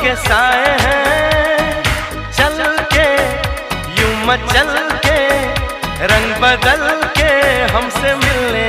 के साए हैं, चल के यूं मचल के रंग बदल के हमसे मिलने